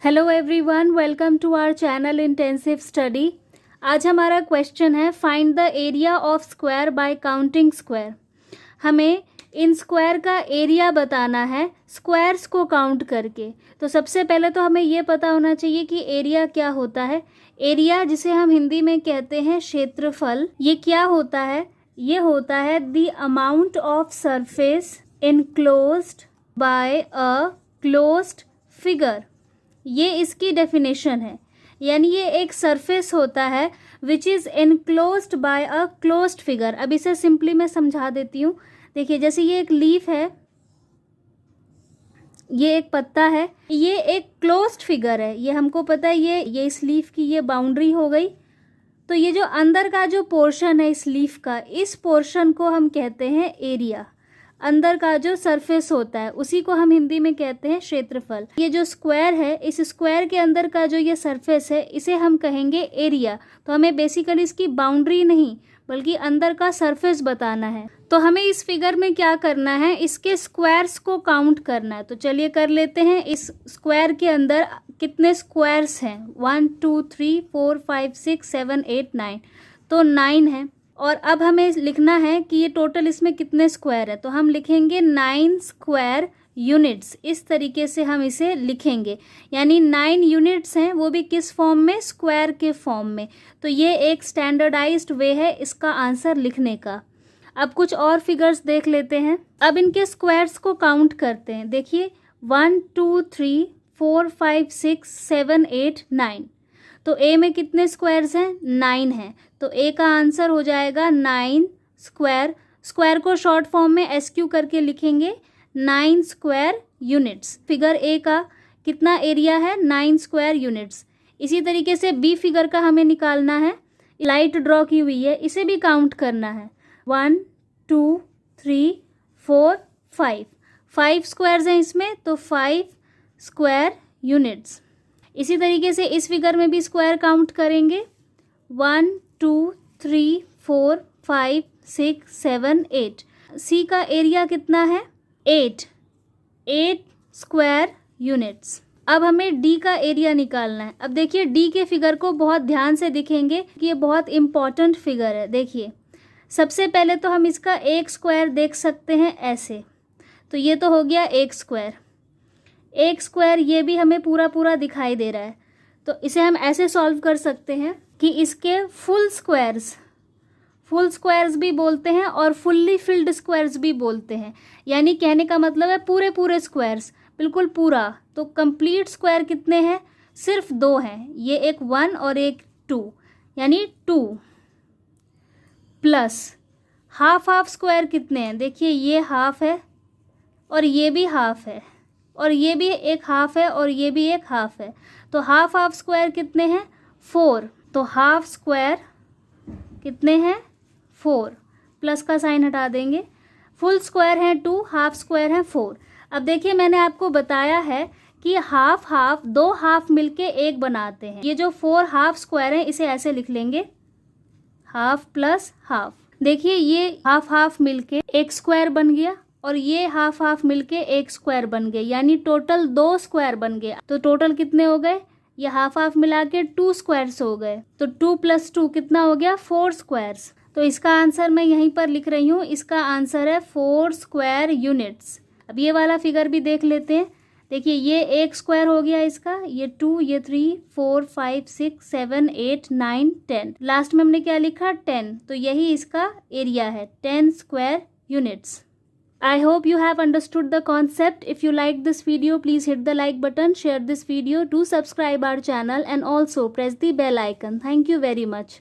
Hello everyone, welcome to our channel intensive study. आज हमारा question है find the area of square by counting square. हमें इन square का एरिया बताना है स्क्वायर्स को काउंट करके। तो सबसे पहले तो हमें ये पता होना चाहिए कि एरिया क्या होता है। एरिया, जिसे हम हिंदी में कहते हैं क्षेत्रफल, ये क्या होता है? ये होता है the amount of surface enclosed bye a closed figure. ये इसकी डेफिनेशन है, यानी ये एक सरफेस होता है which is enclosed bye a closed figure. अब इसे सिंपली मैं समझा देती हूँ। देखिए, जैसे ये एक लीफ है, ये एक पत्ता है, ये एक क्लोज्ड फिगर है, ये हमको पता है। ये इस लीफ की ये बाउंड्री हो गई। तो ये जो अंदर का जो पोर्शन है इस लीफ का, इस पोर्शन को हम कहते हैं एरिया। अंदर का जो सरफेस होता है उसी को हम हिंदी में कहते हैं क्षेत्रफल। ये जो स्क्वायर है, इस स्क्वायर के अंदर का जो ये सरफेस है, इसे हम कहेंगे एरिया। तो हमें बेसिकली इसकी बाउंड्री नहीं बल्कि अंदर का सरफेस बताना है। तो हमें इस फिगर में क्या करना है, इसके स्क्वायर्स को काउंट करना है। तो चलिए कर लेते हैं। इस स्क्वायर के अंदर कितने स्क्वायर्स हैं? 1 2 3 4 5 6 7 8 9। तो 9 है। और अब हमें लिखना है कि ये टोटल इसमें कितने स्क्वायर है। तो हम लिखेंगे 9 स्क्वायर यूनिट्स। इस तरीके से हम इसे लिखेंगे, यानी 9 यूनिट्स हैं, वो भी किस फॉर्म में? स्क्वायर के फॉर्म में। तो ये एक स्टैंडर्डाइज्ड वे है इसका आंसर लिखने का। अब कुछ और फिगर्स देख लेते हैं। अब इनके स्क्वायर्स को काउंट करते हैं। देखिए 1 2 3 4 5 6 7 8 9। तो ए में कितने स्क्वायर्स हैं? 9 हैं। तो ए का आंसर हो जाएगा 9 स्क्वायर। स्क्वायर को शॉर्ट फॉर्म में SQ करके लिखेंगे 9 स्क्वायर यूनिट्स। फिगर ए का कितना एरिया है? 9 स्क्वायर यूनिट्स। इसी तरीके से बी फिगर का हमें निकालना है। लाइट ड्रॉ की हुई है, इसे भी काउंट करना है। 1 2 3 4 5। 5 स्क्वायर्स हैं इसमें, तो 5 स्क्वायर यूनिट्स। इसी तरीके से इस फिगर में भी स्क्वायर काउंट करेंगे। 1 2 3 4 5 6 7 8। सी का एरिया कितना है? 8 स्क्वायर यूनिट्स। अब हमें डी का एरिया निकालना है। अब देखिए डी के फिगर को बहुत ध्यान से देखेंगे कि ये बहुत इंपॉर्टेंट फिगर है। देखिए, सबसे पहले तो हम इसका एक स्क्वायर देख सकते हैं ऐसे। तो ये तो हो गया एक स्क्वायर। एक स्क्वायर ये भी हमें पूरा पूरा दिखाई दे रहा है। तो इसे हम ऐसे सॉल्व कर सकते हैं कि इसके फुल स्क्वायर्स भी बोलते हैं और फुल्ली फिल्ड स्क्वायर्स भी बोलते हैं। यानी कहने का मतलब है पूरे पूरे स्क्वायर्स, बिल्कुल पूरा। तो कंप्लीट स्क्वायर कितने हैं? सिर्फ 2 हैं। ये एक 1 और एक 2, यानी 2 प्लस हाफ स्क्वायर कितने हैं? देखिए ये हाफ है और ये भी हाफ है और ये भी एक हाफ है और ये भी एक हाफ है। तो हाफ स्क्वायर कितने हैं? 4। तो हाफ स्क्वायर कितने हैं? 4। प्लस का साइन हटा देंगे। फुल स्क्वायर है 2, हाफ स्क्वायर है 4। अब देखिए, मैंने आपको बताया है कि हाफ 2 हाफ मिलके एक बनाते हैं। ये जो 4 हाफ स्क्वायर है इसे ऐसे लिख लेंगे, हाफ प्लस हाफ। देखिए ये हाफ मिलके एक स्क्वायर बन गया और ये हाफ मिलके एक स्क्वायर बन गए, यानी टोटल 2 स्क्वायर बन गए। तो टोटल कितने हो गए? ये हाफ मिला के 2 स्क्वायर्स हो गए। तो 2 + 2 कितना हो गया? 4 स्क्वायर्स। तो इसका आंसर मैं यहीं पर लिख रही हूँ। इसका आंसर है 4 स्क्वायर यूनिट्स। अब ये वाला फिगर भी देख लेते हैं। देखिए ये एक स्क्वायर हो गया इसका, ये 2, ये 3 4 5 6 7 8 9 10। लास्ट में हमने क्या लिखा? 10। तो यही इसका एरिया है, 10 square units. I hope you have understood the concept. If you like this video, please hit the like button, share this video, do subscribe our channel and also press the bell icon. Thank you very much.